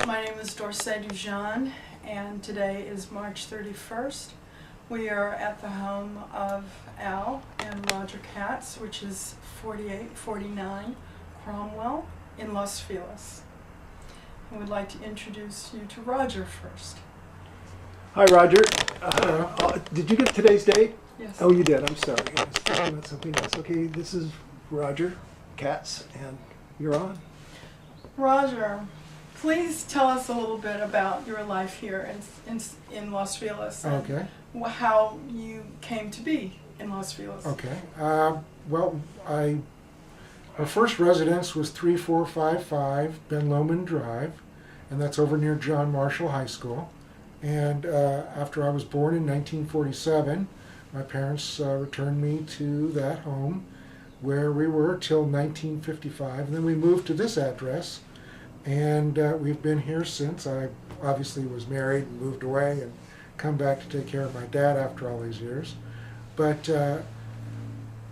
My name is Dorsey Dujan, and today is March 31st. We are at the home of Al and Roger Katz, which is 4849 Cromwell in Los Feliz. I would like to introduce you to Roger first. Hi, Roger. Did you get today's date? Yes. Oh, you did. I'm sorry. I was thinking about something else. Okay, this is Roger Katz, and you're on. Roger, please tell us a little bit about your life here in Los Feliz and Okay. how you came to be in Los Feliz. Okay. Well, our first residence was 3455 Ben Lomond Drive, and that's over near John Marshall High School. And after I was born in 1947, my parents returned me to that home where we were till 1955. And then we moved to this address, and we've been here since. I obviously was married and moved away and come back to take care of my dad after all these years. But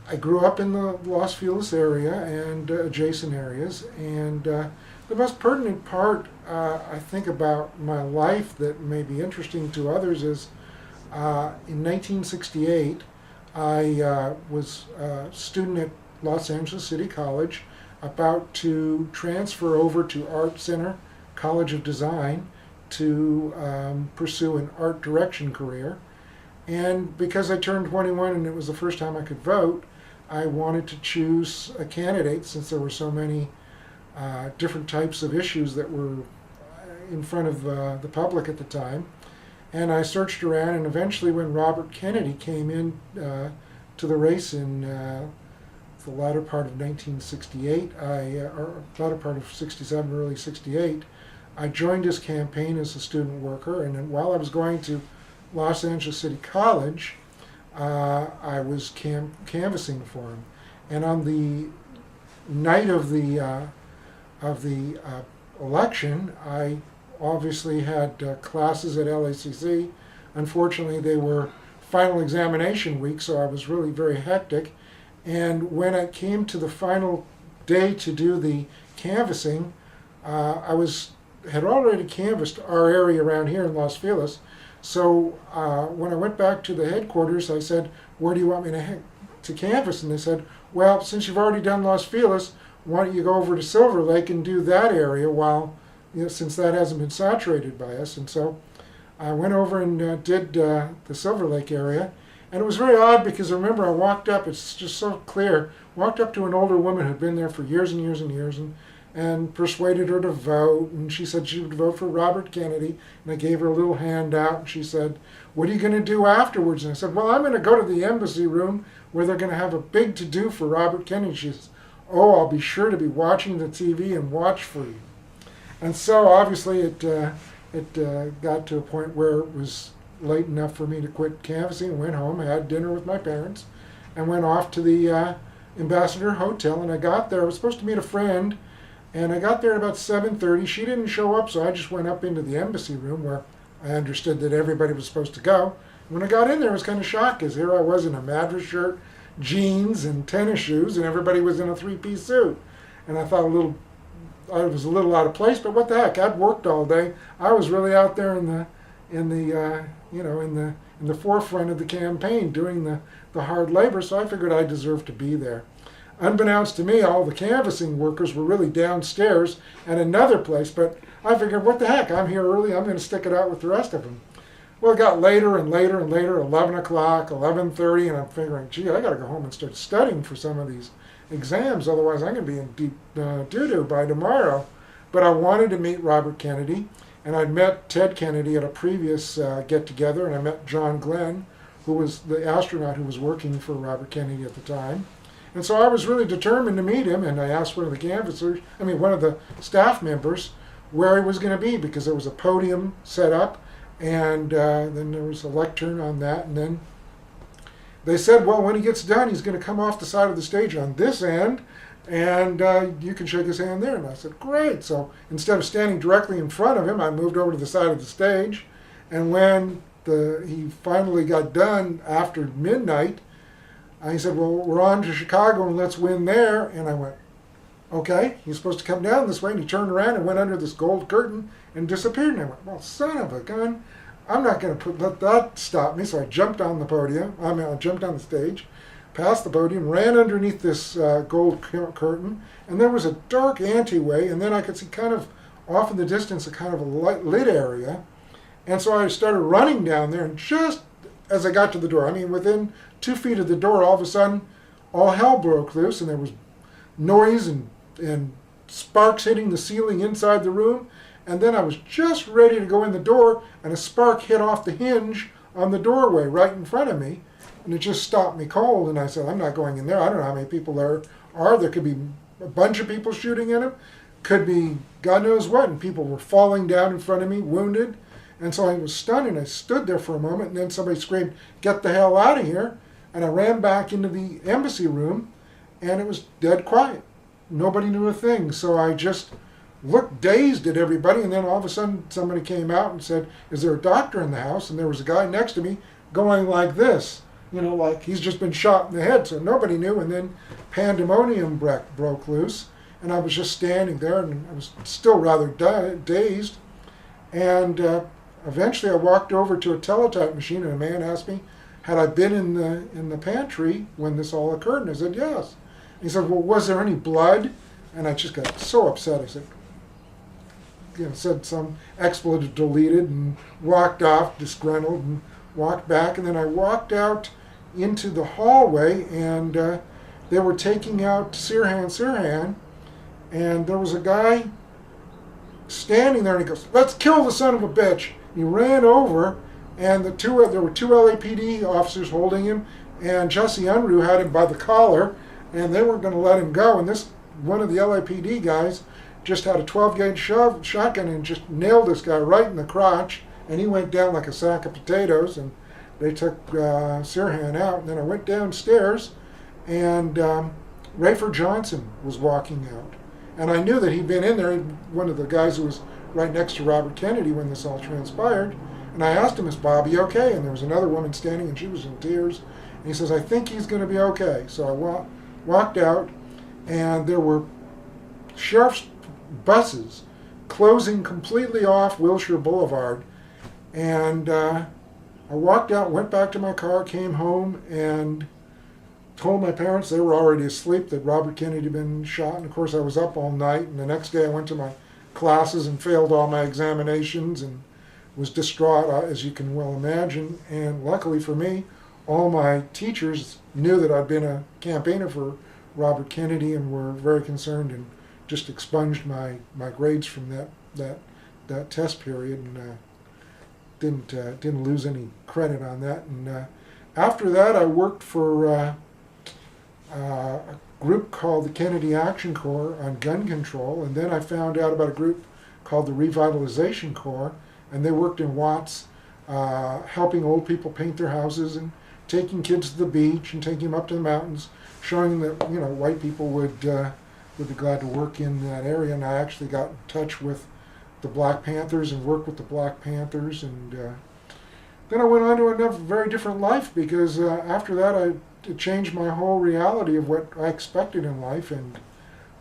I grew up in the Los Feliz area and adjacent areas, and the most pertinent part I think about my life that may be interesting to others is in 1968 I was a student at Los Angeles City College, about to transfer over to Art Center College of Design to pursue an art direction career. And because I turned 21 and it was the first time I could vote, I wanted to choose a candidate since there were so many different types of issues that were in front of the public at the time. And I searched around, and eventually when Robert Kennedy came in to the race in the latter part of 1968, or latter part of 67, early 68, I joined his campaign as a student worker. And then while I was going to Los Angeles City College, I was canvassing for him. And on the night of the election, I obviously had classes at LACC. Unfortunately, they were final examination week, so I was really very hectic. And when I came to the final day to do the canvassing, I had already canvassed our area around here in Los Feliz. So when I went back to the headquarters, I said, "Where do you want me to canvass?" And they said, "Well, since you've already done Los Feliz, why don't you go over to Silver Lake and do that area while, since that hasn't been saturated by us." And so I went over and did the Silver Lake area. And it was very odd because I remember I walked up, it's just so clear, walked up to an older woman who'd been there for years and years and years and persuaded her to vote. And she said she would vote for Robert Kennedy. And I gave her a little handout. And she said, "What are you going to do afterwards?" And I said, "Well, I'm going to go to the embassy room where they're going to have a big to-do for Robert Kennedy." She says, "Oh, I'll be sure to be watching the TV and watch for you." And so obviously it got to a point where it was late enough for me to quit canvassing and went home, had dinner with my parents, and went off to the Ambassador Hotel. And I got there, I was supposed to meet a friend, and I got there at about 7:30. She didn't show up, so I just went up into the embassy room where I understood that everybody was supposed to go. When I got in there, I was kind of shocked, because here I was in a Madras shirt, jeans, and tennis shoes, and everybody was in a three-piece suit. And I thought I was a little out of place, but what the heck? I'd worked all day. I was really out there in the forefront of the campaign, doing the hard labor, so I figured I deserved to be there. Unbeknownst to me, all the canvassing workers were really downstairs at another place, but I figured, what the heck, I'm here early, I'm going to stick it out with the rest of them. Well, it got later and later and later, 11 o'clock, 11:30, and I'm figuring, gee, I got to go home and start studying for some of these exams, otherwise I'm going to be in deep doo-doo by tomorrow. But I wanted to meet Robert Kennedy, and I'd met Ted Kennedy at a previous get-together, and I met John Glenn, who was the astronaut who was working for Robert Kennedy at the time. And so I was really determined to meet him, and I asked one of the staff members where he was going to be, because there was a podium set up, and then there was a lectern on that, and then they said, well, when he gets done, he's going to come off the side of the stage on this end, and you can shake his hand there. And I said, great. So instead of standing directly in front of him, I moved over to the side of the stage, and when he finally got done after midnight, he said, well, we're on to Chicago and let's win there. And I went, okay, he's supposed to come down this way. And he turned around and went under this gold curtain and disappeared. And I went, well, son of a gun, I'm not going to let that stop me. So I jumped on the podium. I jumped on the stage, past the podium, ran underneath this gold curtain, and there was a dark anteway, and then I could see kind of off in the distance a kind of a lit area. And so I started running down there, and just as I got to the door, I mean, within 2 feet of the door, all of a sudden, all hell broke loose, and there was noise and sparks hitting the ceiling inside the room. And then I was just ready to go in the door, and a spark hit off the hinge on the doorway right in front of me, and it just stopped me cold. And I said, I'm not going in there. I don't know how many people there are. There could be a bunch of people shooting at him. Could be God knows what. And people were falling down in front of me, wounded. And so I was stunned, and I stood there for a moment, and then somebody screamed, get the hell out of here. And I ran back into the embassy room, and it was dead quiet. Nobody knew a thing. So I just looked dazed at everybody, and then all of a sudden somebody came out and said, is there a doctor in the house? And there was a guy next to me going like this, you know, like he's just been shot in the head. So nobody knew, and then pandemonium broke loose, and I was just standing there, and I was still rather dazed. And eventually I walked over to a teletype machine, and a man asked me, had I been in the pantry when this all occurred? And I said, yes. And he said, well, was there any blood? And I just got so upset. I said, said some expletive deleted, and walked off disgruntled and walked back. And then I walked out into the hallway, and they were taking out Sirhan, and there was a guy standing there, and he goes, let's kill the son of a bitch. He ran over, and there were two LAPD officers holding him, and Jesse Unruh had him by the collar, and they weren't going to let him go. And one of the LAPD guys just had a 12-gauge shotgun and just nailed this guy right in the crotch, and he went down like a sack of potatoes, and they took Sirhan out. And then I went downstairs, and Rayford Johnson was walking out. And I knew that he'd been in there, one of the guys who was right next to Robert Kennedy when this all transpired. And I asked him, is Bobby okay? And there was another woman standing, and she was in tears. And he says, I think he's going to be okay. So I walked out, and there were sheriff's buses closing completely off Wilshire Boulevard. And I walked out, went back to my car, came home, and told my parents, they were already asleep, that Robert Kennedy had been shot. And of course I was up all night, and the next day I went to my classes and failed all my examinations and was distraught, as you can well imagine. And luckily for me, all my teachers knew that I'd been a campaigner for Robert Kennedy and were very concerned, and just expunged my grades from that test period, and didn't lose any credit on that. And after that, I worked for a group called the Kennedy Action Corps on gun control, and then I found out about a group called the Revitalization Corps, and they worked in Watts, helping old people paint their houses and taking kids to the beach and taking them up to the mountains, showing that white people would be glad to work in that area. And I actually got in touch with the Black Panthers and worked with the Black Panthers. And then I went on to a very different life, because after that it changed my whole reality of what I expected in life, and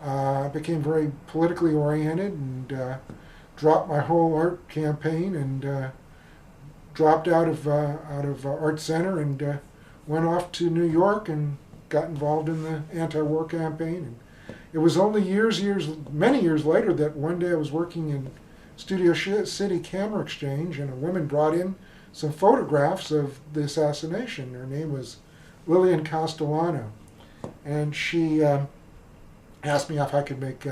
I became very politically oriented, and dropped my whole art campaign, and dropped out of Art Center, and went off to New York and got involved in the anti-war campaign. And it was only many years later that one day I was working in Studio City Camera Exchange, and a woman brought in some photographs of the assassination. Her name was Lillian Castellano, and she asked me if I could make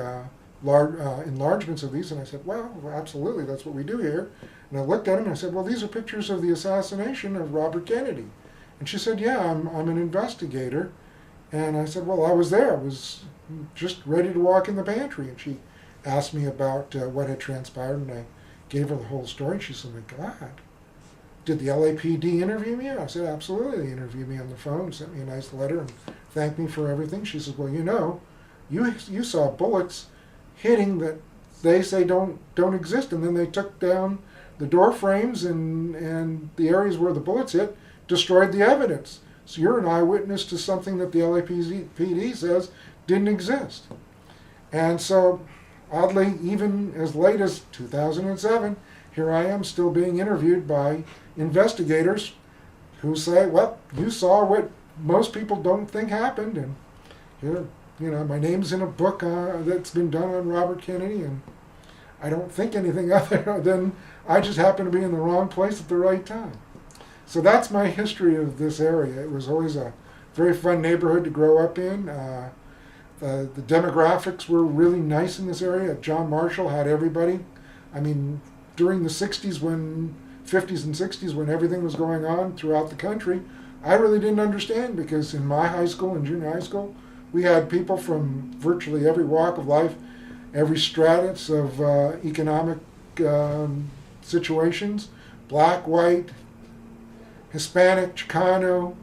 enlargements of these, and I said, well, absolutely, that's what we do here. And I looked at them and I said, well, these are pictures of the assassination of Robert Kennedy. And she said, yeah, I'm an investigator. And I said, well, I was there. I was just ready to walk in the pantry. And she asked me about what had transpired, and I gave her the whole story. And she said, my God, did the LAPD interview me? I said, absolutely. They interviewed me on the phone, sent me a nice letter, and thanked me for everything. She said, well, you saw bullets hitting that they say don't exist, and then they took down the door frames and the areas where the bullets hit, destroyed the evidence. So you're an eyewitness to something that the LAPD says didn't exist. And so, oddly, even as late as 2007, here I am still being interviewed by investigators who say, well, you saw what most people don't think happened, and here, my name's in a book that's been done on Robert Kennedy, and I don't think anything other than I just happened to be in the wrong place at the right time. So that's my history of this area. It was always a very fun neighborhood to grow up in. The demographics were really nice in this area. John Marshall had everybody. I mean, during the 50s and 60s, when everything was going on throughout the country, I really didn't understand, because in my high school and junior high school, we had people from virtually every walk of life, every stratus of economic situations, black, white, Hispanic, Chicano,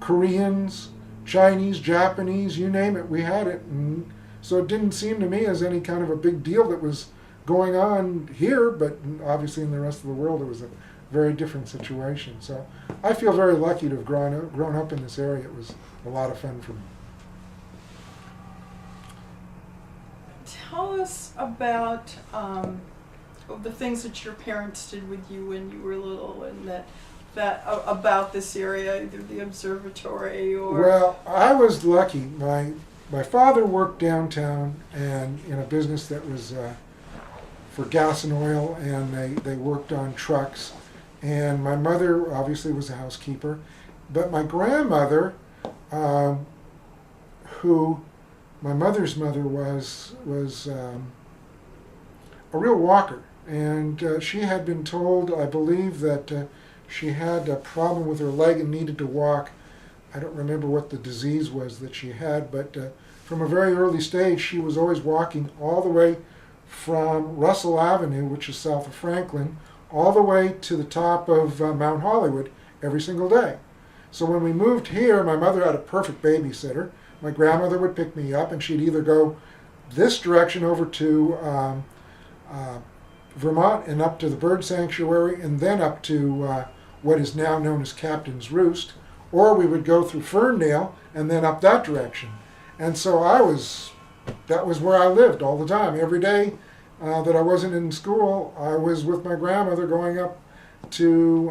Koreans, Chinese, Japanese, you name it, we had it. And so it didn't seem to me as any kind of a big deal that was going on here, but obviously in the rest of the world it was a very different situation. So I feel very lucky to have grown up in this area. It was a lot of fun for me. Tell us about the things that your parents did with you when you were little, and about this area, either the observatory or... Well, I was lucky. My father worked downtown and in a business that was for gas and oil, and they worked on trucks. And my mother obviously was a housekeeper. But my grandmother, who my mother's mother was a real walker. And she had been told, I believe, that she had a problem with her leg and needed to walk. I don't remember what the disease was that she had, but from a very early stage, she was always walking all the way from Russell Avenue, which is south of Franklin, all the way to the top of Mount Hollywood every single day. So when we moved here, my mother had a perfect babysitter. My grandmother would pick me up, and she'd either go this direction over to Vermont and up to the bird sanctuary, and then up to what is now known as Captain's Roost, or we would go through Ferndale and then up that direction. And so that was where I lived all the time. Every day that I wasn't in school, I was with my grandmother going up to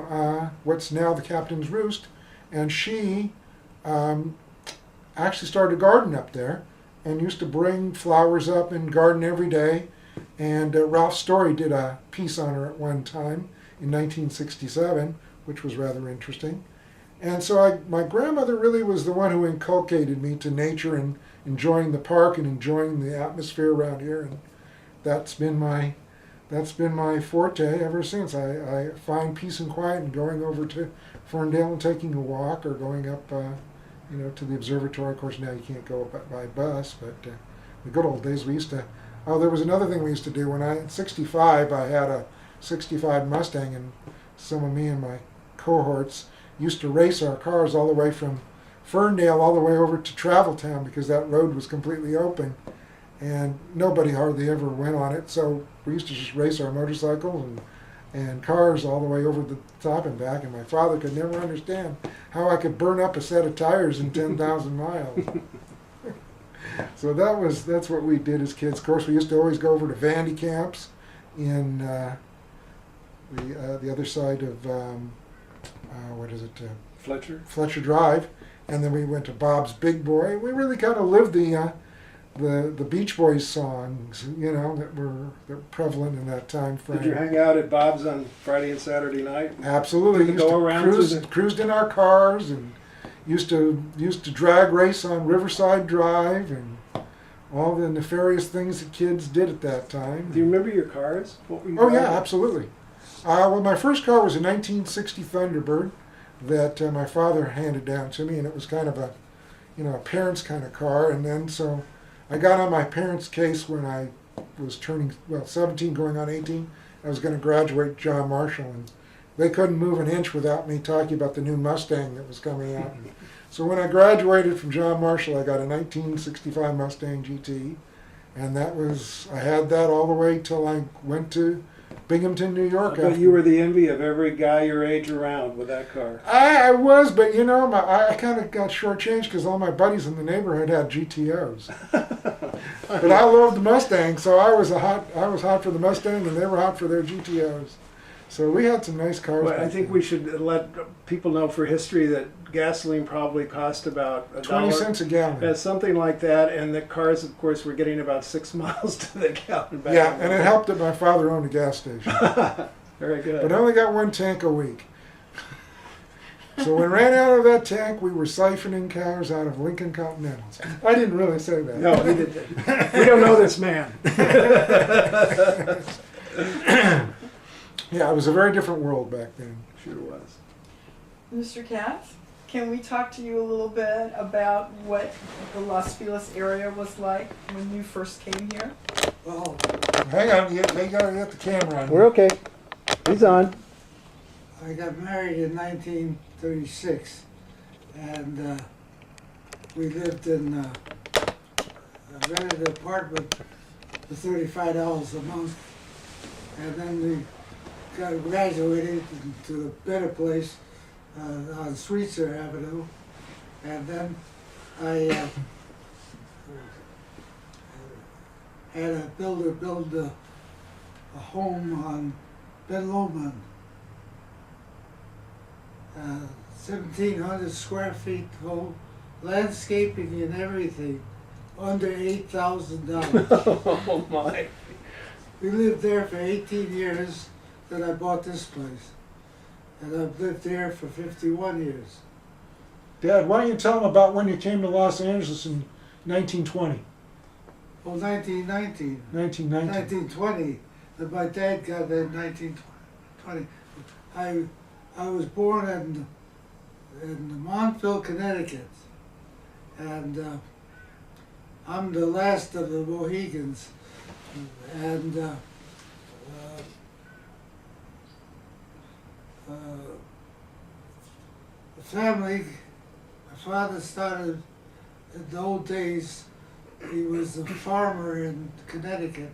what's now the Captain's Roost, and she actually started a garden up there and used to bring flowers up and garden every day. And Ralph Story did a piece on her at one time in 1967, which was rather interesting. And so my grandmother really was the one who inculcated me to nature and enjoying the park and enjoying the atmosphere around here. And that's been my forte ever since. I find peace and quiet in going over to Ferndale and taking a walk, or going up, to the observatory. Of course, now you can't go up by bus, but the good old days we used to. Oh, there was another thing we used to do. When at 65, I had a 65 Mustang, and some of me and my cohorts used to race our cars all the way from Ferndale all the way over to Traveltown, because that road was completely open and nobody hardly ever went on it. So we used to just race our motorcycles and cars all the way over the top and back, and my father could never understand how I could burn up a set of tires in 10,000 miles. So that's what we did as kids. Of course, we used to always go over to Vandy camps in the other side of Fletcher Drive, and then we went to Bob's Big Boy. We really kind of lived the Beach Boys songs, that were prevalent in that time frame. Did you hang out at Bob's on Friday and Saturday night? Absolutely. Did you go around cruised in our cars, and used to drag race on Riverside Drive, and all the nefarious things that kids did at that time. Do you remember your cars? What were you driving? Yeah, absolutely. Well, my first car was a 1960 Thunderbird that my father handed down to me, and it was kind of a parents' kind of car. And then so I got on my parents' case when I was turning 17, going on 18. I was going to graduate John Marshall, and they couldn't move an inch without me talking about the new Mustang that was coming out. So when I graduated from John Marshall, I got a 1965 Mustang GT, and I had that all the way till I went to Binghamton, New York. But you were the envy of every guy your age around with that car. I was, but you know, I kind of got shortchanged because all my buddies in the neighborhood had GTOs. But I loved the Mustang, so I was hot for the Mustang, and they were hot for their GTOs. So we had some nice cars. Well, I back think then. we should let people know for history that gasoline probably cost about $1. 20 cents a gallon. Something like that, and the cars, of course, were getting about 6 miles to the gallon back. Yeah, and it helped that my father owned a gas station. Very good. But I only got one tank a week. So when we ran out of that tank, we were siphoning cars out of Lincoln Continentals. I didn't really say that. No, we didn't. We don't know this man. Yeah, it was a very different world back then. Sure was. Mr. Katz, can we talk to you a little bit about what the Los Feliz area was like when you first came here? Well, Hang on, they got to get the camera on. We're okay. He's on. I got married in 1936, and we lived in a rented apartment for $35 a month, and then we got graduated into a better place on Sweetser Avenue, and then I had a builder build a home on Ben Lomond, 1,700 square feet whole, landscaping and everything, under $8,000. Oh my. We lived there for 18 years, then I bought this place. And I've lived there for 51 years. Dad, why don't you tell them about when you came to Los Angeles in 1920? Well, 1919, 1919. 1920, and my dad got there in 1920. I was born in Montville, Connecticut, and I'm the last of the Mohegans, and the family, my father started in the old days, he was a farmer in Connecticut.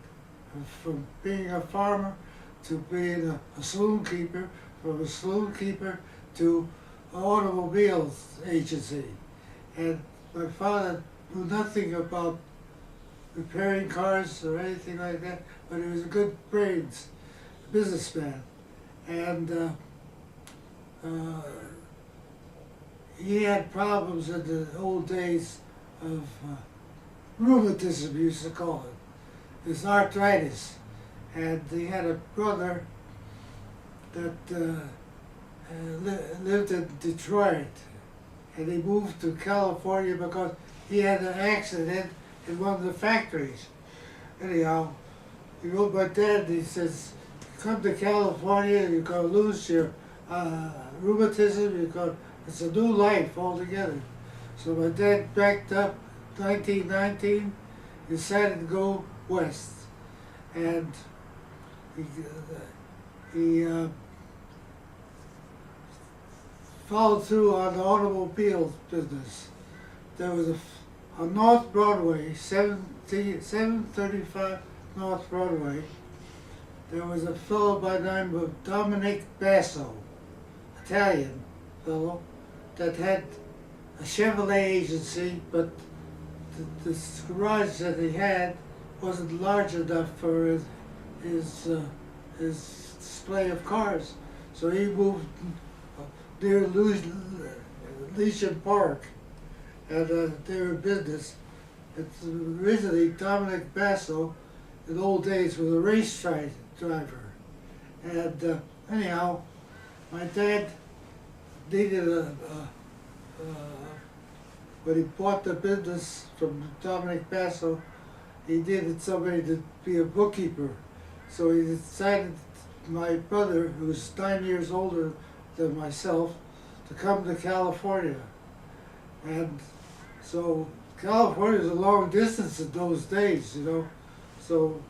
From being a farmer to being a saloon keeper, from a saloon keeper to an automobiles agency. And my father knew nothing about repairing cars or anything like that, but he was a good brains businessman. And he had problems in the old days of rheumatism, we used to call it. It's arthritis. And he had a brother that lived in Detroit. And he moved to California because he had an accident in one of the factories. Anyhow, he wrote my dad and he says, come to California, you're going to lose your rheumatism, it's a new life altogether. So my dad backed up 1919, decided to go west. And he followed through on the automobile business. There was on North Broadway, 735 North Broadway, there was a fellow by the name of Dominic Basso, Italian fellow, that had a Chevrolet agency, but the garage that he had wasn't large enough for his display of cars. So he moved near Legion Park, and they were in business. It's originally Dominic Basso, in the old days, was a race driver. And anyhow, my dad needed when he bought the business from Dominic Basso, he needed somebody to be a bookkeeper. So he decided, my brother, who was 9 years older than myself, to come to California. And so California was a long distance in those days, you know. So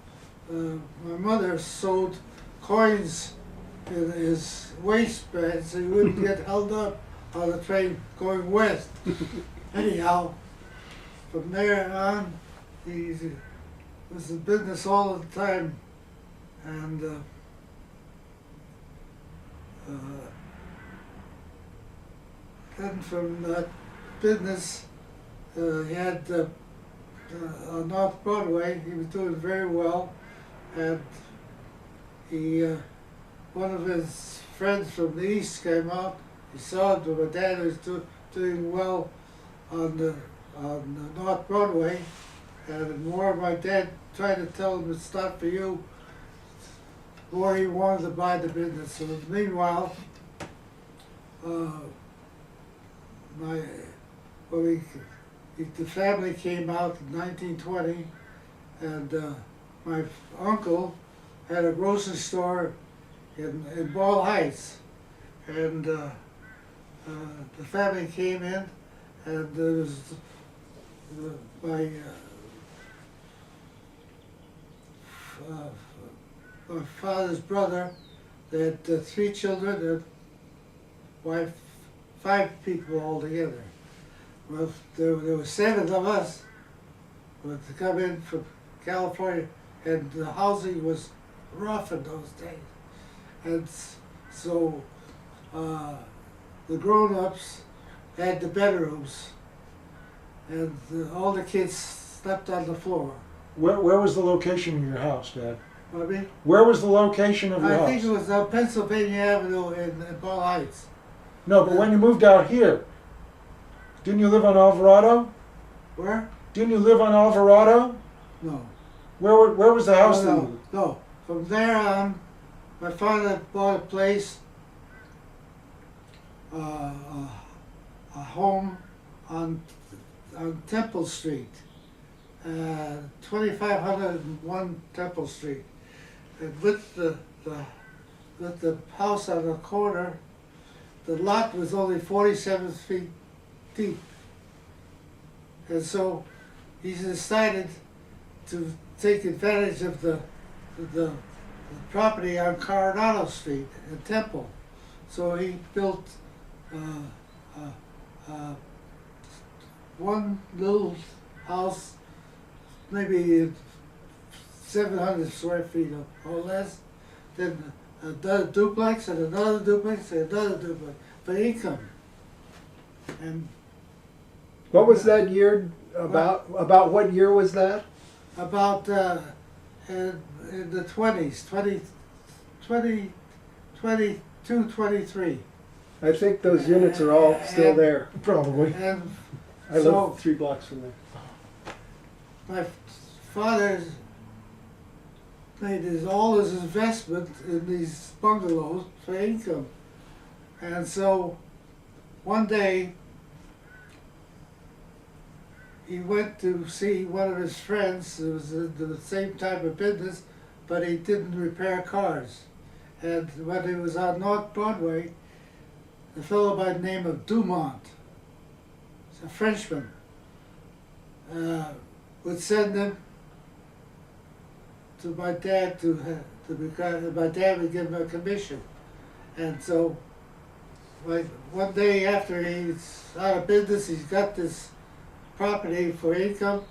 my mother sewed coins in his waistband so he wouldn't get held up on the train going west. Anyhow, from there on, he was in business all the time, and then from that business, he had on North Broadway. He was doing very well, and he one of his friends from the east came out. He saw that my dad was doing well on the North Broadway, and the more my dad tried to tell him it's not for you, the more he wanted to buy the business. So meanwhile, the family came out in 1920, and my uncle had a grocery store in Ball Heights, and the family came in, and there was my father's brother. They had 3 children and wife, 5 people altogether. Well, there were 7 of us to come in from California, and the housing was rough in those days. And so the grown-ups had the bedrooms, and all the kids slept on the floor. Where was the location of your house, Dad? I mean, Where was the location of your house? I think it was on Pennsylvania Avenue in Ball Heights. No, but when you moved out here, didn't you live on Alvarado? Where? Didn't you live on Alvarado? No. Where was the house that you No, lived? no. From there on, my father bought a place, a home on Temple Street, 2501 Temple Street, and with the house on the corner, the lot was only 47 feet deep, and so he decided to take advantage of the property on Coronado Street in Temple. So he built one little house, maybe 700 square feet or less, then another duplex and another duplex and another duplex for income. And What was that year about? About what year was that? about in the 20s, 22, 23. I think those units are all still there. Probably. And I so live 3 blocks from there. my father made all his investment in these bungalows for income. And so one day he went to see one of his friends who was in the same type of business, but he didn't repair cars. And when he was on North Broadway, a fellow by the name of Dumont, a Frenchman, would send him to my dad because my dad would give him a commission. And so one day after he's out of business, he's got this property for income,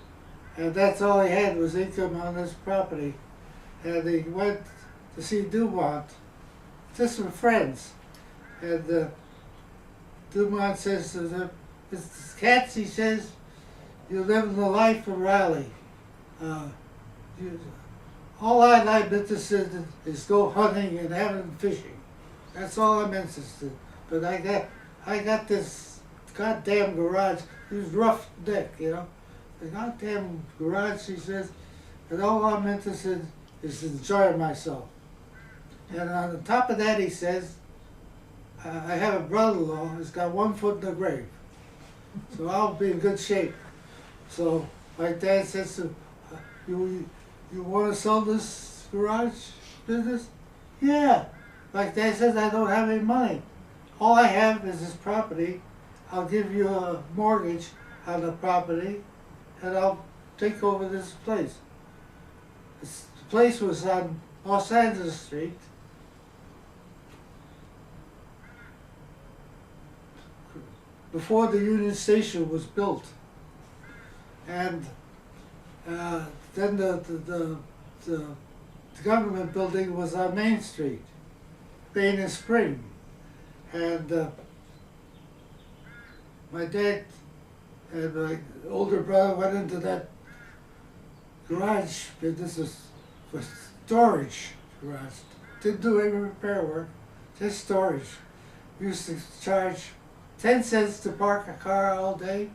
and that's all he had was income on this property. And he went to see Dumont, just some friends. And Dumont says to them, "Mr. Katz," he says, "you're living the life of Riley. All I'm interested in is go hunting and having fishing. That's all I'm interested in. But I got this goddamn garage. He was rough neck, you know. The goddamn garage," he says, "and all I'm interested in is enjoying myself. And on the top of that," he says, "I have a brother-in-law who's got 1 foot in the grave. So I'll be in good shape." So my dad says to him, you want to sell this garage business?" "Yeah." My dad says, "I don't have any money. All I have is this property. I'll give you a mortgage on the property, and I'll take over this place." The place was on Los Angeles Street. Before the Union Station was built. And then the government building was on Main Street, Bain and Spring. And my dad and my older brother went into that garage business for storage garage. Didn't do any repair work, just storage. Used to charge 10 cents to park a car all day.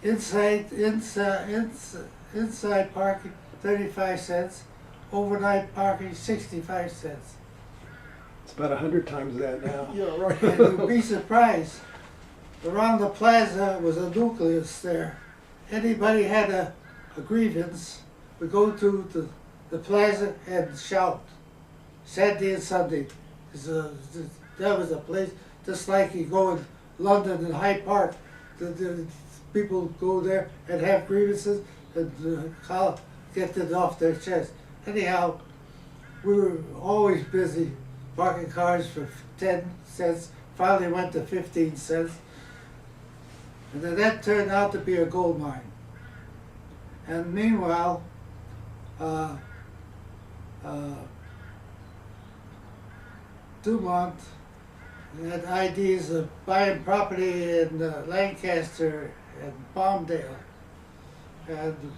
inside parking 35 cents. Overnight parking 65 cents. It's about 100 times that now. Yeah, right. And you'd be surprised. Around the plaza was a nucleus there. Anybody had a grievance would go to the plaza and shout. Saturday and Sunday. That was a place just like you go in London and Hyde Park. The people go there and have grievances and get it off their chest. Anyhow, we were always busy parking cars for 10 cents. Finally went to 15 cents. And then that turned out to be a gold mine. And meanwhile, Dumont had ideas of buying property in Lancaster and Palmdale. And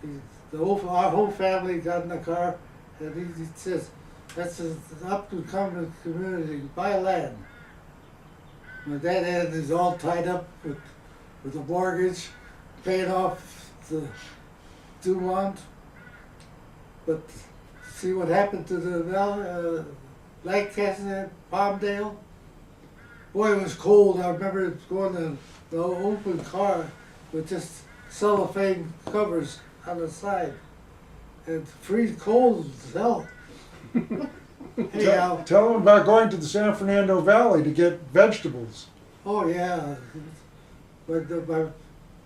our whole family got in the car, and he says, that's an up-and-coming community, buy land. My dad had is all tied up with a mortgage, paying off the Dumont. But see what happened to the Lancaster, Palmdale? Boy, it was cold. I remember going to the open car with just cellophane covers on the side. And freeze cold as hell. Anyhow, Tell them about going to the San Fernando Valley to get vegetables. oh yeah. But my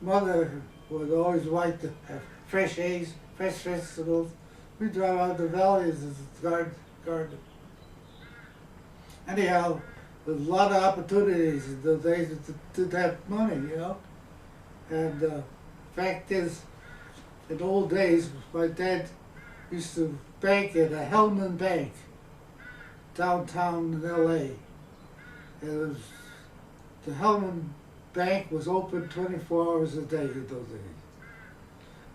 mother would always like to have fresh eggs, fresh vegetables. We drive out the valleys as a garden. Anyhow, there's a lot of opportunities in those days to have money, you know. And fact is, in the old days, my dad used to bank at a Hellman Bank downtown in L.A. The Hellman Bank was open 24 hours a day in those days.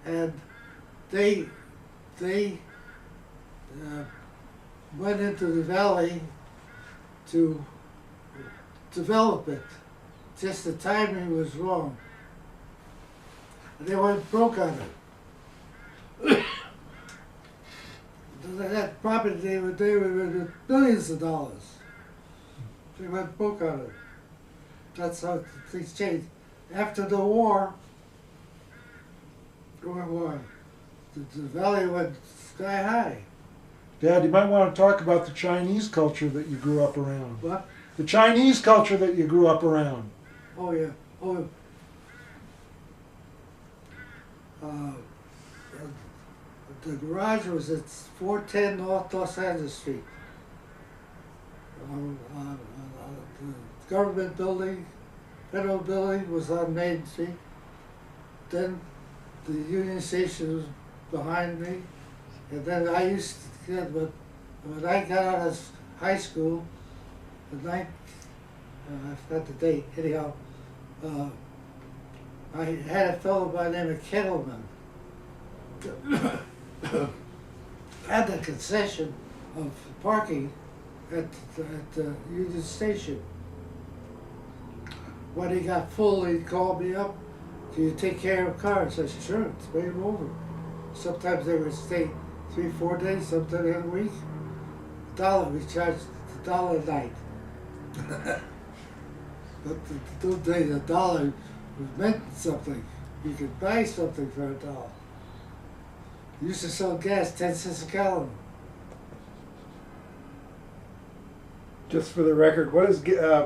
And they went into the valley to develop it. Just the timing was wrong. And they went broke on it. That property, they were billions of dollars. They went broke on it. That's how things changed. After the war, the valley went sky high. Dad, you might want to talk about the Chinese culture that you grew up around. What? The Chinese culture that you grew up around. Oh yeah. Oh. The garage was at 410 North Los Angeles Street. The government building, federal building was on Main Street. Then the Union Station was behind me. And then I used to get, but when I got out of high school, I forgot the date, anyhow, I had a fellow by the name of Kettleman had the concession of parking at the Union Station. When he got full, he'd call me up, "Can you take care of cars?" I said, "Sure, let's bring him over." Sometimes they would stay 3-4 days, sometimes in a week. We charged $1 a night. But those days, $1 meant something. You could buy something for $1. You used to sell gas 10 cents a gallon. Just for the record, what is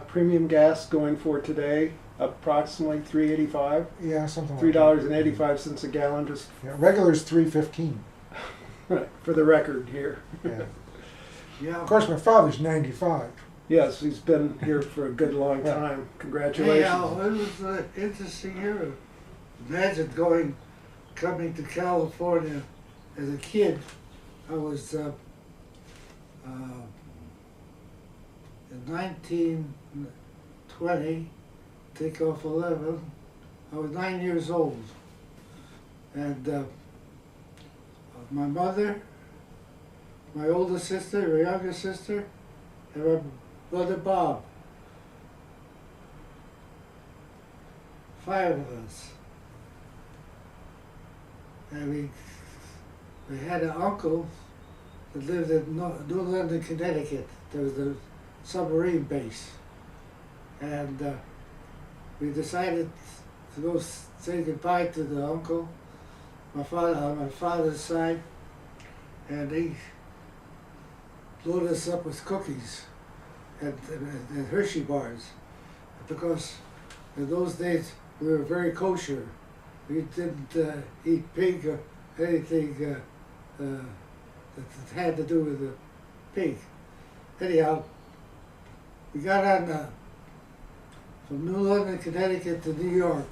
premium gas going for today? Approximately $3.85. Yeah, something like $3.85 a gallon. Just that. Yeah, regular's $3.15. right, for the record here. Yeah. Yeah. Of course, my father's 95. Yes, he's been here for a good long time. Congratulations. Anyhow, it was an interesting era. Imagine coming to California as a kid. I was 1920, take off 11. I was 9 years old. And my mother, my older sister, my younger sister, and my brother Bob. 5 of us. And we had an uncle that lived in New London, Connecticut. There was a submarine base. And we decided to go say goodbye to the uncle, my father, on my father's side, and he loaded us up with cookies and Hershey bars, because in those days we were very kosher. We didn't eat pig or anything that had to do with the pig. Anyhow, we got on from New London, Connecticut to New York.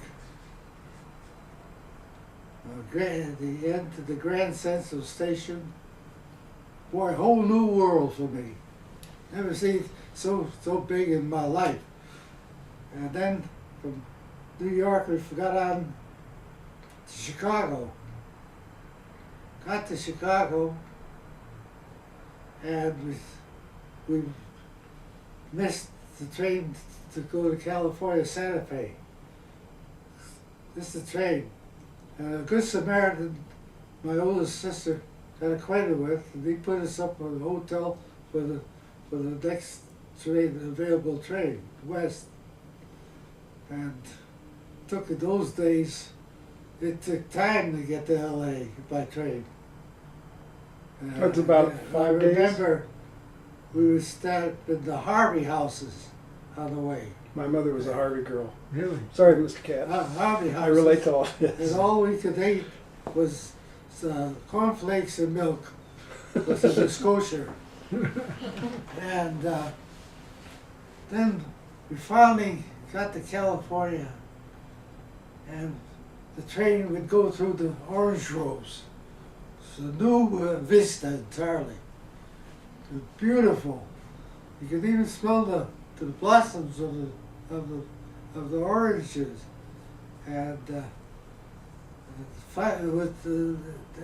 At the end of the Grand Central Station. Boy, a whole new world for me. Never seen so big in my life. And then from New York we got on to Chicago. Got to Chicago and we missed the train to go to California, Santa Fe. Missed the train. And a Good Samaritan, my oldest sister, got acquainted with, and he put us up on a hotel for the next train, available train, west. And in those days, it took time to get to LA by train. That's about 5 days? I remember we would stop in the Harvey houses on the way. My mother was a Harvey girl. Really? Sorry, Mr. Katz. Harvey houses. I relate to all this. And all we could eat was cornflakes and milk, because it was kosher. And then we finally got to California, and the train would go through the orange groves. It's a new vista entirely. It was beautiful. You could even smell the blossoms of the oranges, and with the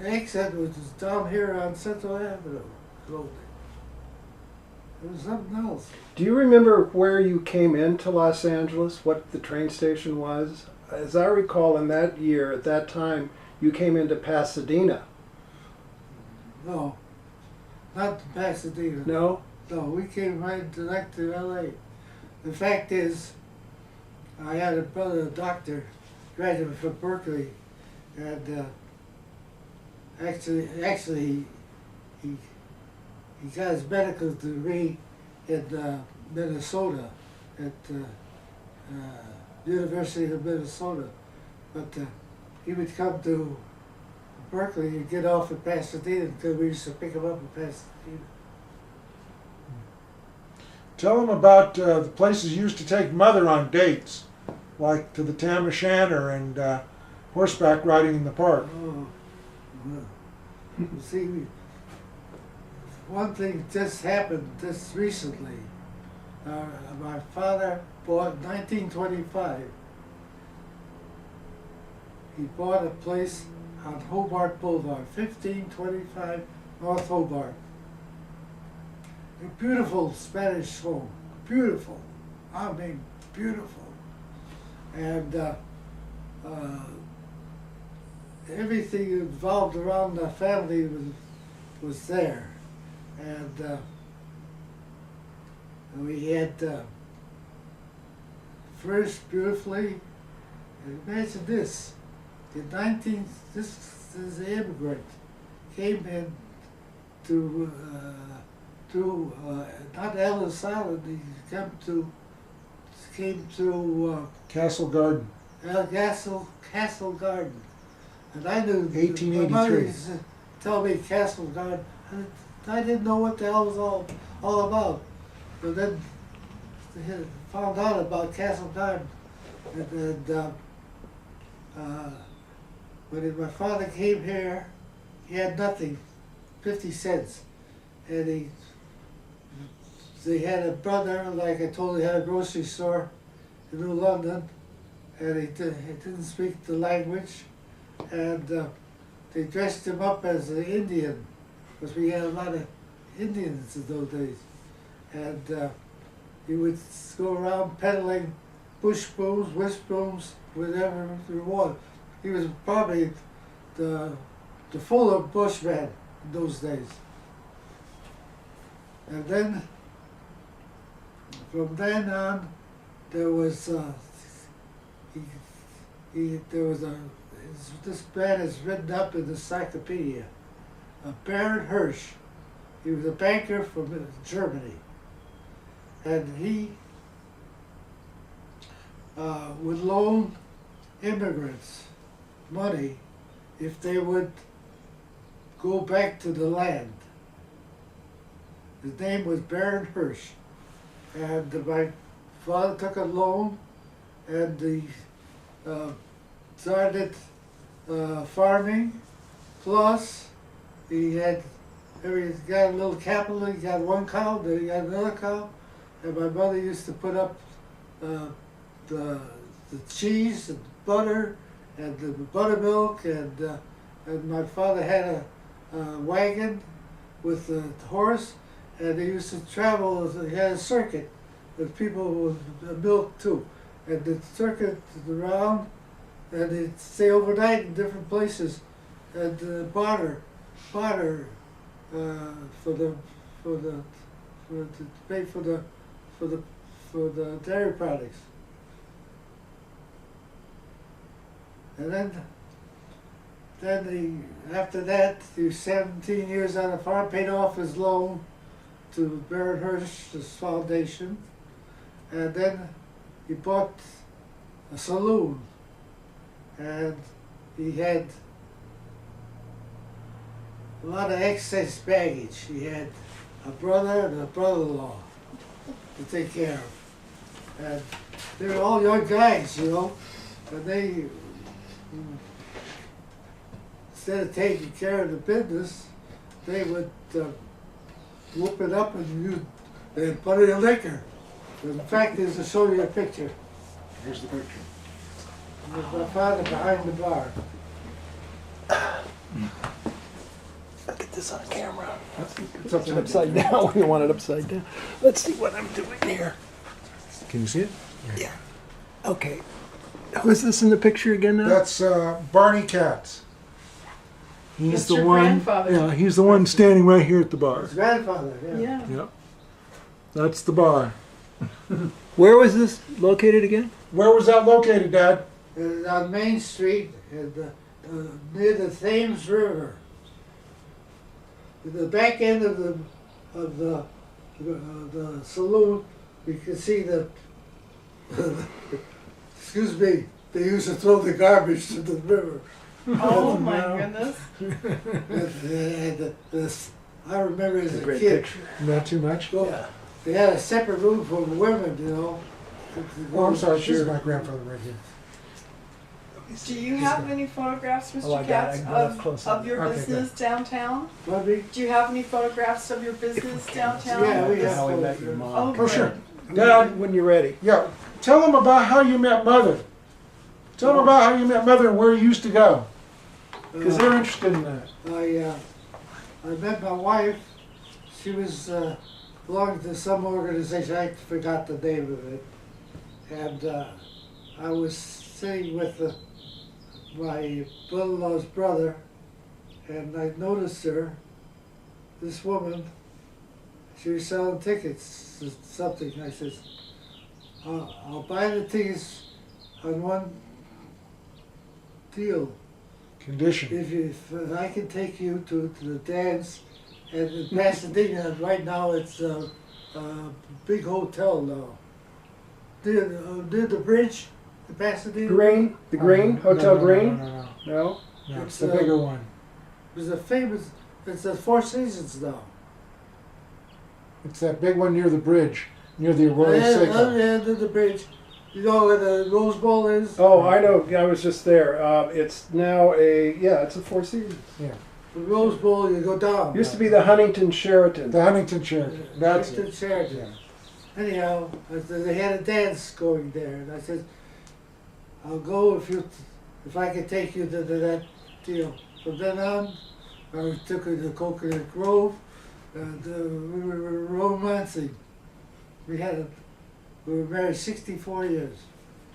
exit, which is down here on Central Avenue. It was something else. Do you remember where you came into Los Angeles, what the train station was? As I recall, in that year, at that time, you came into Pasadena. No, not to Pasadena. No? No, we came right direct to LA. The fact is, I had a brother, a doctor, graduate from Berkeley, and actually he got his medical degree in Minnesota, at University of Minnesota. But he would come to Berkeley and get off in Pasadena, because we used to pick him up in Pasadena. Tell them about the places you used to take Mother on dates, like to the Tam O'Shanter and horseback riding in the park. Oh, well, you see, one thing just happened just recently. My father bought, in 1925, he bought a place on Hobart Boulevard, 1525 North Hobart. A beautiful Spanish home, beautiful, I mean beautiful. And everything involved around the family was there. And we had furnished beautifully. And imagine this, this is an immigrant, came in to not Ellis Island, he came to Castle Garden. Castle Garden. And I knew, 1883. my mother used to tell me Castle Garden. I didn't know what the hell it was all about. But then I found out about Castle Garden. And when my father came here, he had nothing, 50 cents. And he they had a brother, like I told you, had a grocery store in New London, and he didn't speak the language, and they dressed him up as an Indian, because we had a lot of Indians in those days, and he would go around peddling bush brooms, whisk brooms, whatever there was. He was probably the fuller bushman in those days. And then, from then on, there was this man is written up in the encyclopedia, Baron Hirsch. He was a banker from Germany, and he would loan immigrants money if they would go back to the land. His name was Baron Hirsch, and my father took a loan, and he started farming. Plus, he got a little capital. He got one cow, then he got another cow, and my mother used to put up the cheese and butter and the buttermilk, and my father had a wagon with a horse, and they used to travel. He had a circuit with people with milk too, and the circuit around, and they'd stay overnight in different places, and barter to pay for the dairy products. And after that, he was 17 years on the farm, paid off his loan to Baron Hirsch's foundation, and then he bought a saloon, and he had a lot of excess baggage. He had a brother and a brother-in-law to take care of, and they were all young guys, you know, and they, instead of taking care of the business, they would whoop it up and put it in liquor. In fact, is to show you a picture. Here's the picture. There's my father behind the bar. Look at this on camera. It's It's upside down. We want it upside down. Let's see what I'm doing here. Can you see it? Yeah. Okay. Who is this in the picture again now? That's Barney Katz. He's That's the your one. grandfather. Yeah, he's the one standing right here at the bar. His grandfather, yeah. Yeah. Yep. That's the bar. Where was this located again? Where was that located, Dad? On Main Street, near the Thames River. At the back end of the saloon, you can see the. Excuse me. They used to throw the garbage to the river. Oh my goodness. I remember as a Great kid. picture. Not too much. Well, Yeah. they had a separate room for the women, you know. Oh, I'm sorry. This is my grandfather right here. Do you have any photographs, Mr. Oh, I got it. Katz, I can go up close of up. your Okay, business downtown? Bobby? Do you have any photographs of your business downtown? Yeah, we have How we met your Oh, mom. good. sure. Dad, when you're ready. Yeah. Tell them about how you met Mother. Tell them about how you met Mother and where you used to go, because they're interested in that. I met my wife. She was belonged to some organization. I forgot the name of it. And I was sitting with my brother-in-law's brother, and I noticed her. This woman. She was selling tickets to something. I said, I'll buy the tickets on one deal. Condition. If I can take you to the dance and in Pasadena, right now it's a big hotel now. Near the bridge, the Pasadena. Green? The Green? Hotel No, Green? No. No? No, It's, it's the bigger one. It was a famous, it's the Four Seasons now. It's that big one near the bridge, near the Arroyo Seco. Yeah, near the bridge. You know where the Rose Bowl is? Oh, I know. I was just there. It's now it's a Four Seasons. Yeah. the Rose Bowl, you go down. Used to be the Huntington Sheraton. The Huntington Sheraton. That's Huntington it. Sheraton. Yeah. Anyhow, they had a dance going there, and I said, "I'll go if I can take you to that deal." From then on, I took her to Coconut Grove, and we were romancing. We were married 64 years.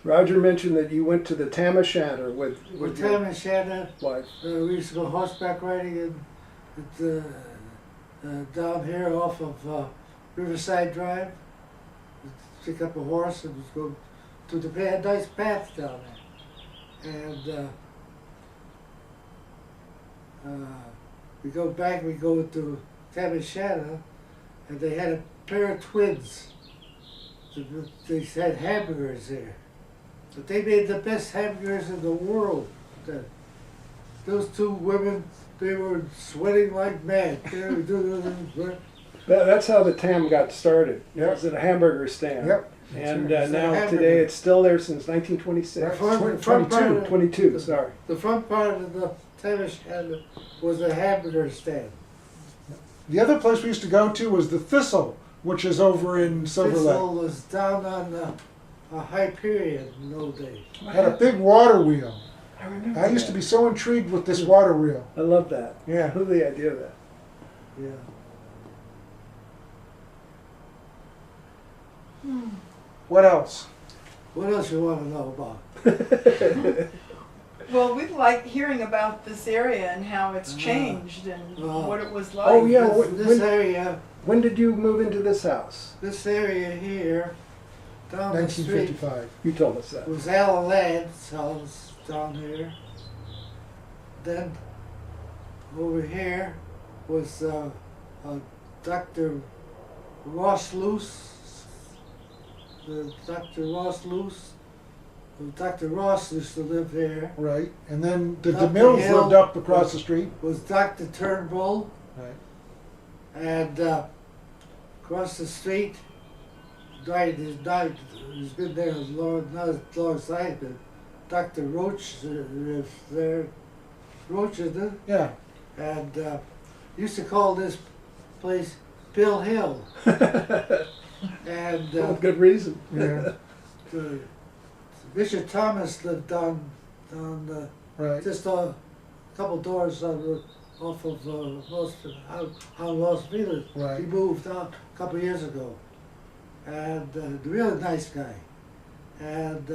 Roger mentioned that you went to the Tam O'Shanter with With your Tam and Shanna, wife. we used to go horseback riding down here off of Riverside Drive. Pick up a horse and just go to the nice path down there. And we go to Tam and Shanna, and they had a pair of twins. They had hamburgers there. But they made the best hamburgers in the world. Those two women, they were sweating like mad. That's how the Tam got started. Yep. It was at a hamburger stand. Yep. And It's a now hamburger. today it's still there since 1926. Front part of 22, sorry. the front part of the tennis stand was a hamburger stand. The other place we used to go to was the Thistle, which is over in Silver Lake. Thistle was down on a Hyperion in those days. Had a big water wheel. I remember I used to that. be so intrigued with this water wheel. I love that. Yeah. Who the idea of that? Yeah. What else? What else you want to know about? Well, we like hearing about this area and how it's changed and Uh, what it was like. Oh, yeah. This area, When did you move into this house? this area here, down the street, 1955. You told us that. was Al Ladd's house down here. Then over here was Dr. Ross Luce. Dr. Ross Luce. Dr. Ross used to live there. Right. And then the Dr. DeMills Hill lived up across the street. Was Dr. Turnbull. Right. And across the street, he's been there not as long as I've been. Dr. Roach lives there. Roach, isn't it? Yeah. And used to call this place Bill Hill. And With good reason. Yeah. Bishop Thomas lived down Right. just a couple doors off of Los Feliz. Right. He moved out a couple of years ago, and a really nice guy. And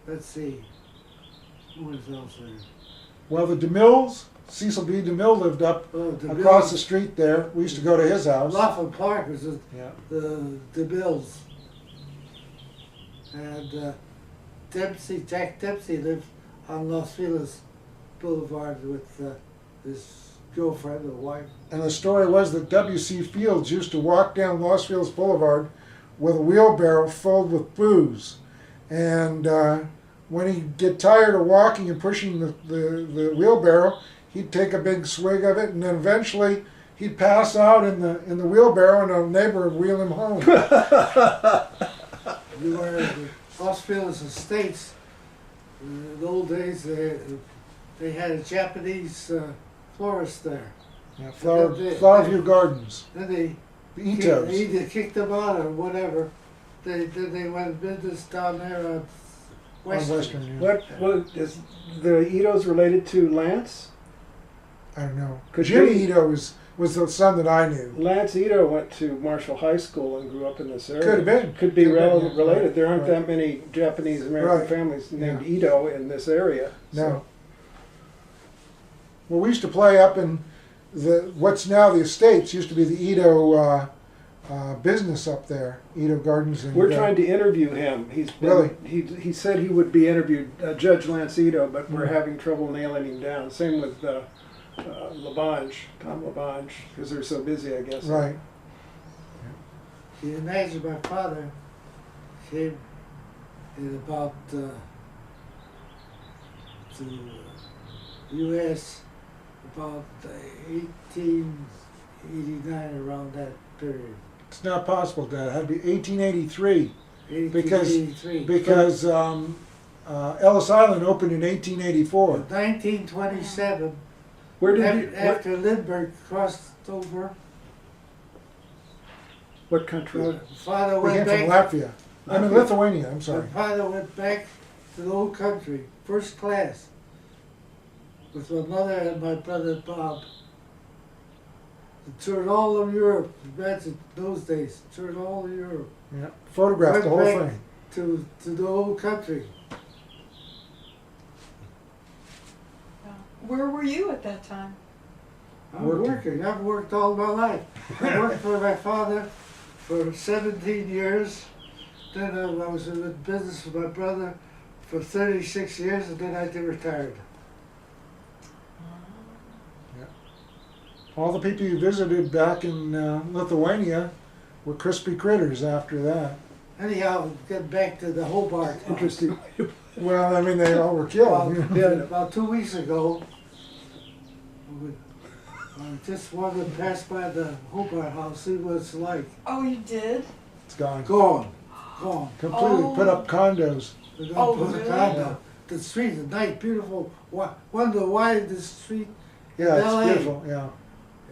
let's see, who was else there? Well, the DeMills, Cecil B. DeMille lived up Oh, the across the street there. We used to go to his house. Laughlin Park was Yeah. the Bills. And Jack Dempsey lived on Los Feliz Boulevard with his girlfriend or wife. And the story was that W.C. Fields used to walk down Los Feliz Boulevard with a wheelbarrow filled with booze. And when he'd get tired of walking and pushing the wheelbarrow, he'd take a big swig of it, and then eventually he'd pass out in the wheelbarrow, and a neighbor would wheel him home. We were at the Los Feliz Estates. In the old days, they had a Japanese florist there. Yeah, Flowerview Gardens, Then they the Itos. either kicked them out or whatever. Then they went business down there on On Western. Western, yeah. What is the Itos related to Lance? I don't know. 'Cause Jimmy Jimmy- Ito was the son that I knew. Lance Ito went to Marshall High School and grew up in this area. Could have been. Could be Could have been, yeah. related. There aren't Right. that many Japanese American Right. families named Yeah. Ito in this area. No. Well, we used to play up in what's now the Estates. Used to be the Ito business up there, Ito Gardens. And, We're trying to interview him. He's been, Really? he said he would be interviewed, Judge Lance Ito, but we're having trouble nailing him down. Same with Labange, Tom Labange, because they're so busy, I guess. Right. You imagine my father came in about to U.S. about 1889, around that period. It's not possible, Dad. It had to be 1883 1883. because Ellis Island opened in 1884. In 1927, Where did you? After Lindbergh crossed over, What country? my father We went came from back. Latvia. I mean Lithuania, I'm sorry. My father went back to the old country, first class, with my mother and my brother Bob. Toured all of Europe. Imagine those days. Toured all of Europe. Yeah. Photographed the whole Went back thing. to the old country. Where were you at that time? I'm Working. working. I've worked all my life. I worked for my father for 17 years. Then I was in business with my brother for 36 years, and then I retired. All the people you visited back in Lithuania were crispy critters after that. Anyhow, getting back to the Hobart. Interesting. Well, I mean, they all were killed. About, Yeah. about 2 weeks ago, I just wanted to pass by the Hobart house, see what it's like. Oh, you did? It's gone. Gone. Gone. Completely Oh. put up condos. They're Oh, gonna put a really? condo. The street is nice, beautiful. One of the widest street. Yeah, it's LA. beautiful. Yeah.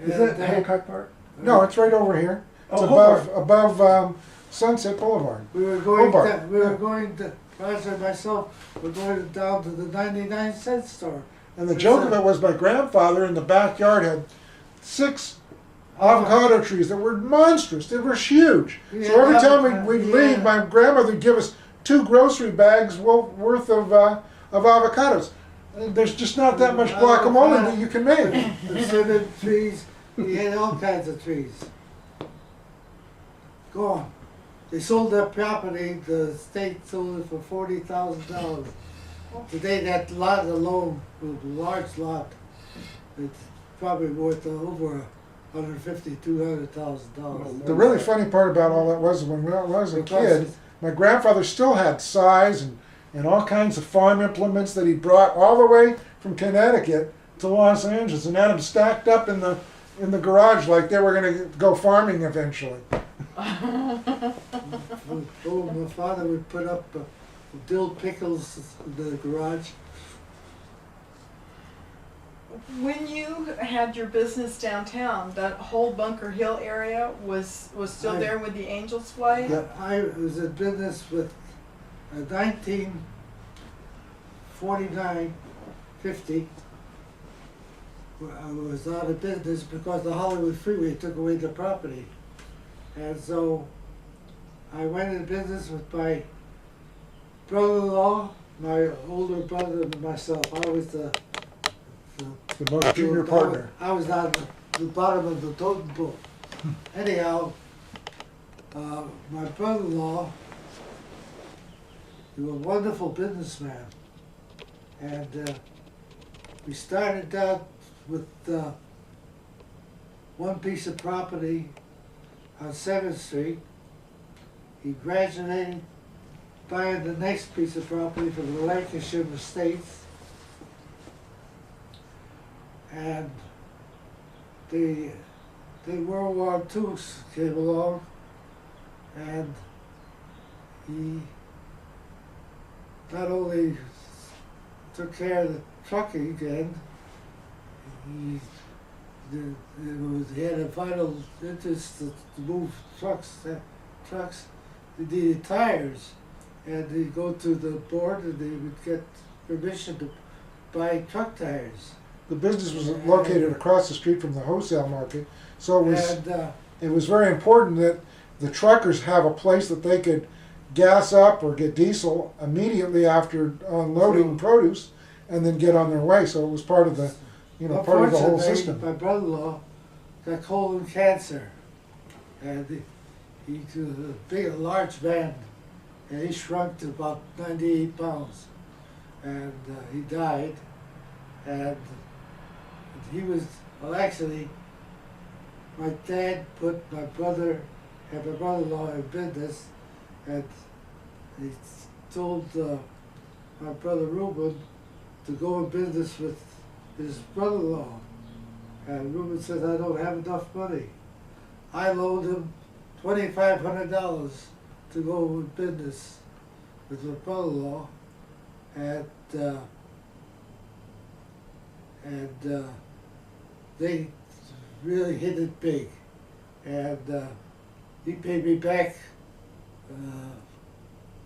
Is that Hancock Park? No, it's right over here. It's Oh, above Sunset Boulevard. We were going. Hobart. We were going to. Roger and myself were going down to the 99-cent store. And the joke of it was my grandfather in the backyard had 6 avocado trees that were monstrous. They were huge. Yeah, So every time avocado, we'd yeah. leave, my grandmother would give us 2 grocery bags worth of avocados. And there's just not that much guacamole that you can make. The cinnamon trees. We had all kinds of trees. Gone. They sold their property. The state sold it for $40,000. Today, that lot alone was a large lot. It's probably worth over $150,000 to $200,000. The really funny part about all that was when I was a kid, my grandfather still had sais and all kinds of farm implements that he brought all the way from Connecticut to Los Angeles and had them stacked up in the garage like they were going to go farming eventually. Oh, my father would put up dill pickles in the garage. When you had your business downtown, that whole Bunker Hill area was still I- there with the Angels flight? Yeah. I was in business with 1949, 50. I was out of business because the Hollywood Freeway took away the property. And so I went in business with my brother-in-law, my older brother, and myself. I was the The most junior partner. I was on the bottom of the totem pole. Anyhow, my brother-in-law, he was a wonderful businessman. And we started out with one piece of property on 7th Street. He graduated buying the next piece of property from the Lancashire Estates. And the World War II came along, and he not only took care of the trucking again, he had a vital interest to move trucks. They needed tires, and he'd go to the board and they would get permission to buy truck tires. The business was located across the street from the wholesale market, so it was very important that the truckers have a place that they could gas up or get diesel immediately after unloading produce, and then get on their way. So it was part of the, part of the whole Unfortunately, system. my brother-in-law got colon cancer, and he was a large man, and he shrunk to about 98 pounds, and he died, and he was, well, actually, my dad put my brother and my brother-in-law in business, and he told my brother Reuben to go in business with his brother-in-law. And Reuben said, I don't have enough money. I loaned him $2,500 to go in business with my brother-in-law, and they really hit it big. And he paid me back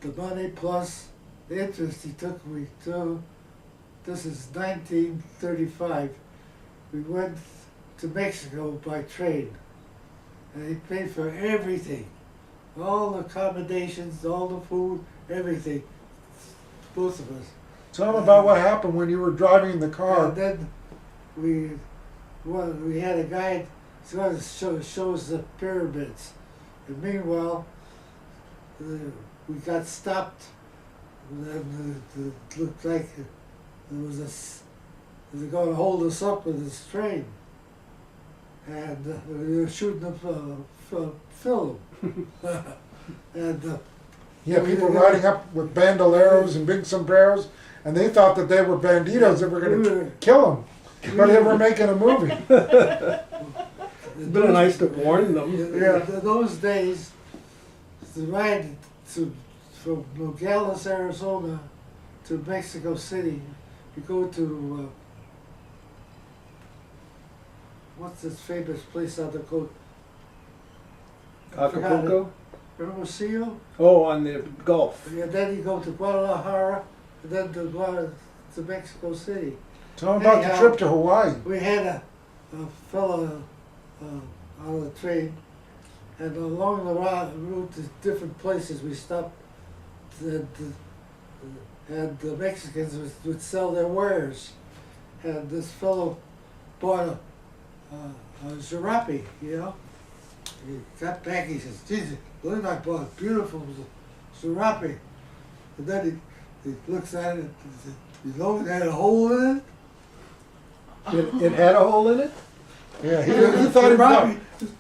the money plus the interest he took me to. This is 1935. We went to Mexico by train. And he paid for everything. All the accommodations, all the food, everything. Both of us. Tell them about what happened when you were driving the car. And then we had a guide who shows the pyramids. And meanwhile, we got stopped. And it looked like there was they were going to hold us up with this train. And we were shooting up film. And You had people riding up with bandoleros and big sombreros, and they thought that they were banditos that were going to kill them. But they were making a movie. It's been nice to warn them. Yeah. In those days, the ride from Nogales, Arizona to Mexico City, you go to, what's this famous place on the coast? Acapulco? Hermosillo? Oh, on the Gulf. And then you go to Guadalajara, and then to Mexico City. Tell them about the trip to Hawaii. We had a fellow on the train, and along the route to different places we stopped, and the Mexicans would sell their wares. And this fellow bought a jarape, you know. He got back, he says, Jesus, look, I bought a beautiful jarape. And then he looks at it and says, you know it had a hole in it? It had a hole in it? Yeah, he thought he bought.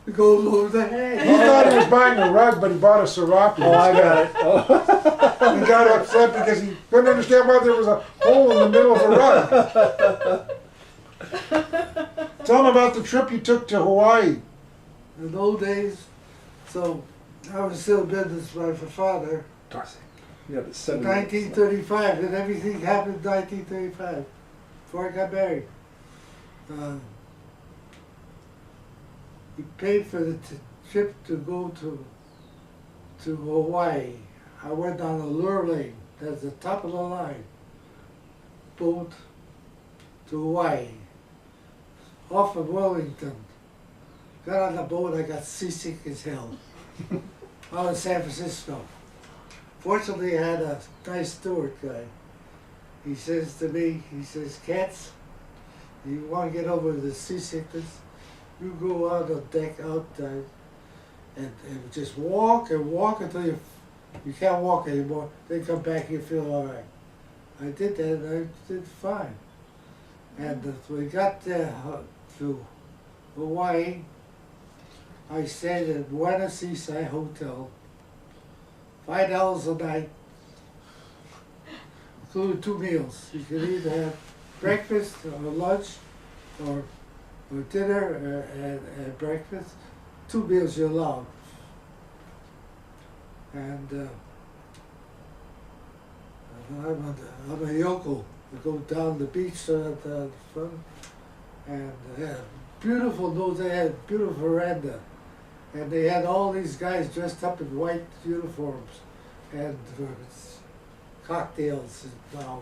It goes over the head. He thought he was buying a rug, but he bought a serape. Oh, I got it. Oh. He got upset because he couldn't understand why there was a hole in the middle of the rug. Tell him about the trip you took to Hawaii. In those days, so I was still business by my father. Darcy. Yeah, but In 70. 1935, and everything happened in 1935, before I got married. He paid for the trip to go to Hawaii. I went on a lure lane, that's the top of the line, boat to Hawaii, off of Wellington. Got on the boat, I got seasick as hell. Out of San Francisco. Fortunately, I had a nice steward guy. He says to me, he says, Katz, you want to get over the seasickness? You go out on deck outside and just walk and walk until you can't walk anymore. Then come back, you feel all right. I did that and I did fine. And when we got there to Hawaii, I stayed at Buena Seaside Hotel, $5 a night, including 2 meals. You could either have breakfast or lunch or dinner and breakfast. 2 meals you're allowed. And I'm a yokel. I go down the beach at the front, and beautiful. They had beautiful veranda. And they had all these guys dressed up in white uniforms and cocktails and flour.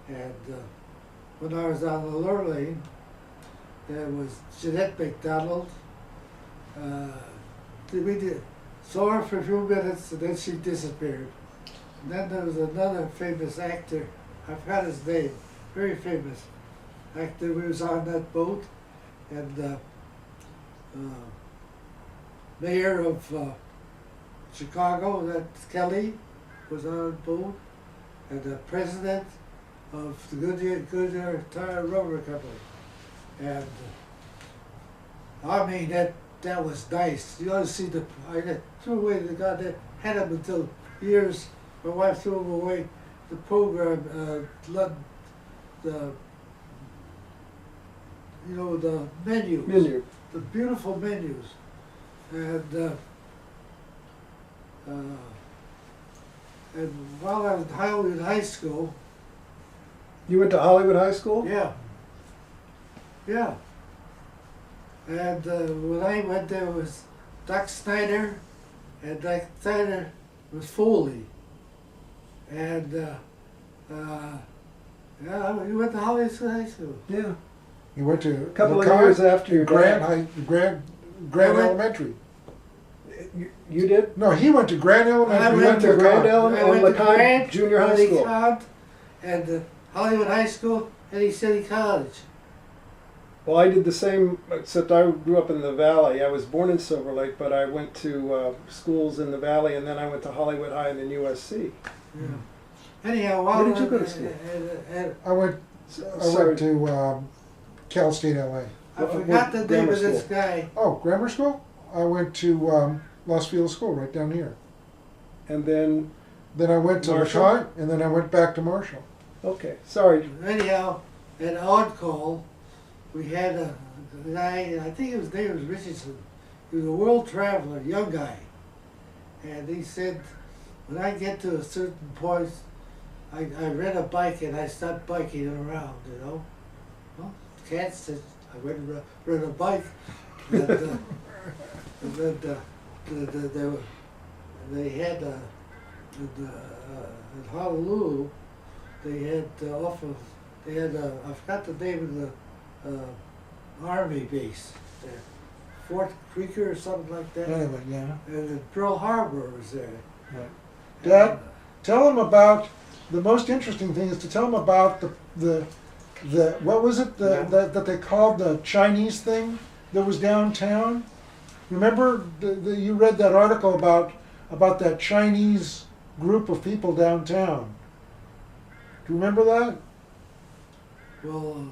And when I was on the lure lane, there was Jeanette MacDonald. We saw her for a few minutes and then she disappeared. And then there was another famous actor, I forgot his name, very famous actor who was on that boat. And mayor of Chicago, that's Kelly, was on the boat, and the president of the Goodyear Tire Rubber Company. And I mean, that was nice. You ought to see I threw away the goddamn, had them until years, my wife threw them away, the program, the menus. The beautiful menus. And while I was in Hollywood High School. You went to Hollywood High School? Yeah. And when I went there was Doc Snyder, and Doc Snyder was Foley. And yeah, we went to Hollywood High School. Yeah. You went to A couple of LeConte, years after your Grant dad. High, Grant I went- Elementary. You did? No, he went to Grant Elementary. I You went went to LeConte. Grand Island I and went to LeConte Grant, Junior High School. LeConte, and Hollywood High School, and East City College. Well, I did the same, except I grew up in the Valley. I was born in Silver Lake, but I went to schools in the Valley, and then I went to Hollywood High and then USC. Yeah. Anyhow, while Where did you go to school? I went Sorry. to Cal State LA. I forgot the name Grammar of this school. guy. Oh, grammar school? I went to Los Feliz School right down here. And then, Then I went to Marshall? LeConte, and then I went back to Marshall. okay, sorry. Anyhow, at on call, we had a guy, I think his name was Richardson. He was a world traveler, young guy. And he said, when I get to a certain point, I rent a bike and I start biking around, you know. Well, Katz said, I went and rent a bike. And, and then they had in Honolulu, they had I forgot the name of the army base there, Fort Creeker or something like that. Anyway, yeah. And then Pearl Harbor was there. Dad, tell them about, the most interesting thing is to tell them about the what was it, that they called the Chinese thing that was downtown? Remember, you read that article about that Chinese group of people downtown. Do you remember that? Well,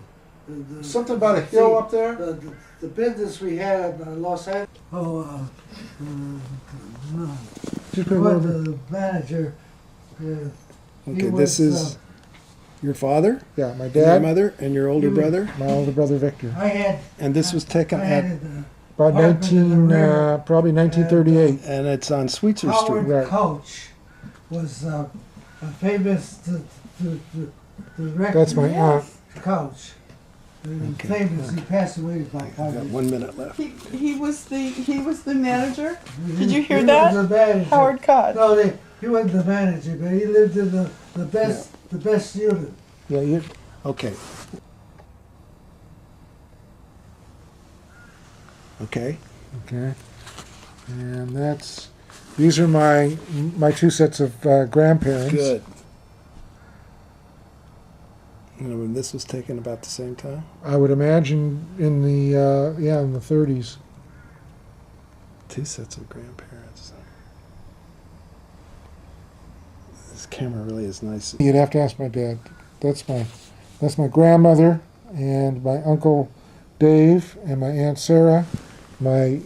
Something about a hill up there? The business we had in Los Angeles. Oh, no. Just But the manager. Okay, was, this is your father, Yeah, my your dad, mother, and your older You were- brother. my older brother Victor. I had. And this was taken I at, had About probably 1938. and it's on Sweetser Howard Street. Right. Coach was a famous director. That's my aunt. Coach. Okay. Famous. He passed away about I've 5 got years. 1 minute left. He was the manager? Did you hear He that? was the manager. Howard Katz. No, he wasn't the manager, but he lived in the best unit. Yeah, you, Okay. Okay. okay. And these are my two sets of grandparents. Good. And when this was taken about the same time? I would imagine in the in the 30s. 2 sets of grandparents. This camera really is nice. You'd have to ask my dad. That's my grandmother and my uncle Dave and my aunt Sarah, my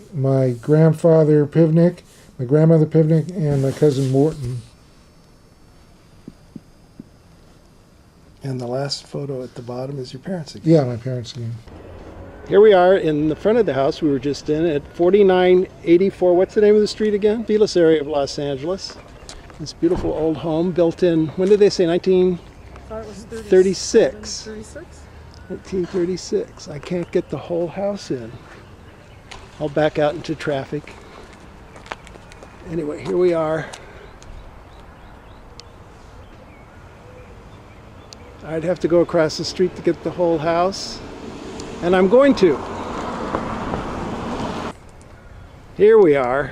grandfather Pivnick, my grandmother Pivnick, and my cousin Morton. And the last photo at the bottom is your parents again. Yeah, my parents again. Here we are in the front of the house we were just in at 4984. What's the name of the street again? Feliz area of Los Angeles. This beautiful old home built in, when did they say, 1936? 1936. I can't get the whole house in. I'll back out into traffic. Anyway, here we are. I'd have to go across the street to get the whole house. And I'm going to. Here we are.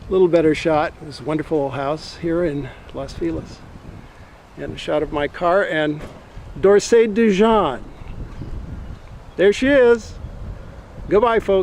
A little better shot. This wonderful house here in Los Feliz. And a shot of my car and Dorsey Dijon. There she is. Goodbye, folks.